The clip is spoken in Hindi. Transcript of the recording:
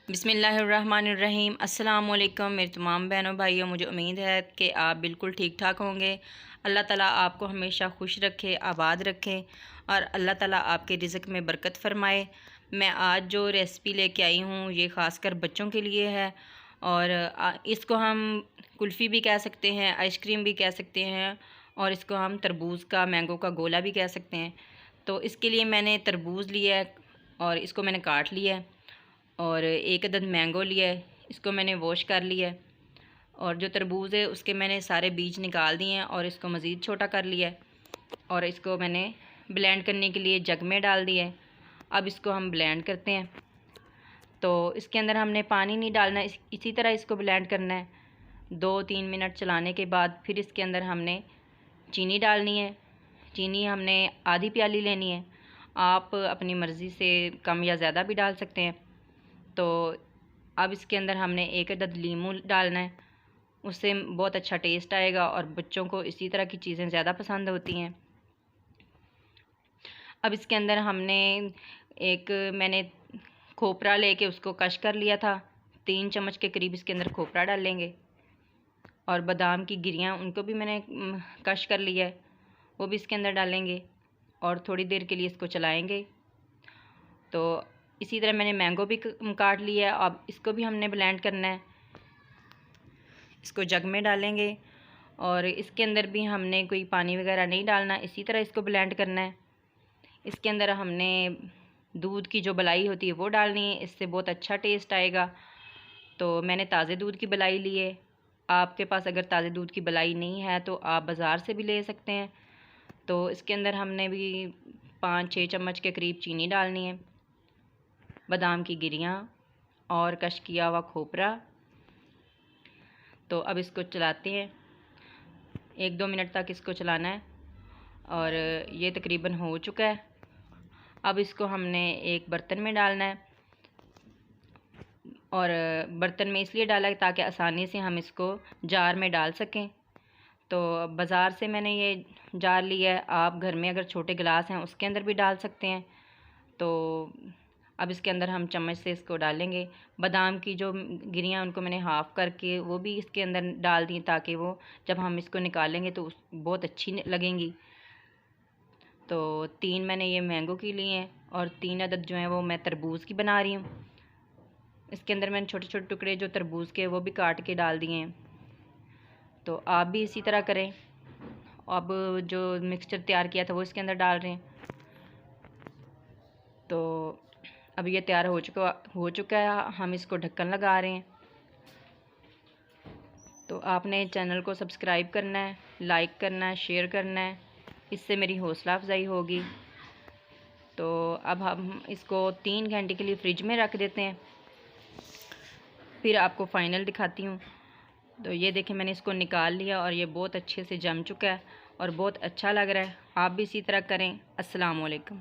बिस्मिल्लाहिर्रहमानिर्रहीम। अस्सलाम वालेकुम मेरे तमाम बहनों भाइयों, मुझे उम्मीद है कि आप बिल्कुल ठीक ठाक होंगे। अल्लाह ताला आपको हमेशा खुश रखे, आबाद रखे और अल्लाह ताला आपके रिज़्क़ में बरकत फ़रमाए। मैं आज जो रेसिपी लेके आई हूँ ये ख़ासकर बच्चों के लिए है और इसको हम कुल्फ़ी भी कह सकते हैं, आइसक्रीम भी कह सकते हैं और इसको हम तरबूज़ का, मैंगो का गोला भी कह सकते हैं। तो इसके लिए मैंने तरबूज़ लिया है और इसको मैंने काट लिया है और एक अदद मैंगो लिया है, इसको मैंने वॉश कर लिया है और जो तरबूज़ है उसके मैंने सारे बीज निकाल दिए हैं और इसको मज़ीद छोटा कर लिया है और इसको मैंने ब्लेंड करने के लिए जग में डाल दिया है। अब इसको हम ब्लेंड करते हैं। तो इसके अंदर हमने पानी नहीं डालना, इसी तरह इसको ब्लेंड करना है। 2-3 मिनट चलाने के बाद फिर इसके अंदर हमने चीनी डालनी है। चीनी हमने आधी प्याली लेनी है, आप अपनी मर्ज़ी से कम या ज़्यादा भी डाल सकते हैं। तो अब इसके अंदर हमने एक अदद लीमू डालना है, उससे बहुत अच्छा टेस्ट आएगा और बच्चों को इसी तरह की चीज़ें ज़्यादा पसंद होती हैं। अब इसके अंदर मैंने खोपरा लेके उसको कश कर लिया था, 3 चम्मच के करीब इसके अंदर खोपरा डालेंगे और बादाम की गिरियाँ उनको भी मैंने कश कर लिया है, वो भी इसके अंदर डालेंगे और थोड़ी देर के लिए इसको चलाएँगे। तो इसी तरह मैंने मैंगो भी काट लिया है, अब इसको भी हमने ब्लेंड करना है। इसको जग में डालेंगे और इसके अंदर भी हमने कोई पानी वगैरह नहीं डालना, इसी तरह इसको ब्लेंड करना है। इसके अंदर हमने दूध की जो मलाई होती है वो डालनी है, इससे बहुत अच्छा टेस्ट आएगा। तो मैंने ताज़े दूध की मलाई ली है, आपके पास अगर ताज़े दूध की मलाई नहीं है तो आप बाज़ार से भी ले सकते हैं। तो इसके अंदर हमने भी 5-6 चम्मच के करीब चीनी डालनी है, बादाम की गिरियाँ और कश किया हुआ खोपरा। तो अब इसको चलाते हैं, 1-2 मिनट तक इसको चलाना है और ये तकरीबन हो चुका है। अब इसको हमने एक बर्तन में डालना है और बर्तन में इसलिए डाला है ताकि आसानी से हम इसको जार में डाल सकें। तो बाज़ार से मैंने ये जार लिया है, आप घर में अगर छोटे गिलास हैं उसके अंदर भी डाल सकते हैं। तो अब इसके अंदर हम चम्मच से इसको डालेंगे। बादाम की जो गिरियाँ उनको मैंने हाफ़ करके वो भी इसके अंदर डाल दी ताकि वो जब हम इसको निकालेंगे तो बहुत अच्छी लगेंगी। तो 3 मैंने ये मैंगो की लिए हैं और 3 अदद जो हैं वो मैं तरबूज़ की बना रही हूँ। इसके अंदर मैंने छोटे छोटे टुकड़े जो तरबूज़ के वो भी काट के डाल दिए हैं। तो आप भी इसी तरह करें। अब जो मिक्सचर तैयार किया था वो इसके अंदर डाल रहे हैं। तो अब ये तैयार हो चुका है, हम इसको ढक्कन लगा रहे हैं। तो आपने चैनल को सब्सक्राइब करना है, लाइक करना है, शेयर करना है, इससे मेरी हौसला अफजाई होगी। तो अब हम इसको 3 घंटे के लिए फ्रिज में रख देते हैं, फिर आपको फ़ाइनल दिखाती हूँ। तो ये देखें, मैंने इसको निकाल लिया और ये बहुत अच्छे से जम चुका है और बहुत अच्छा लग रहा है। आप भी इसी तरह करें। अस्सलाम वालेकुम।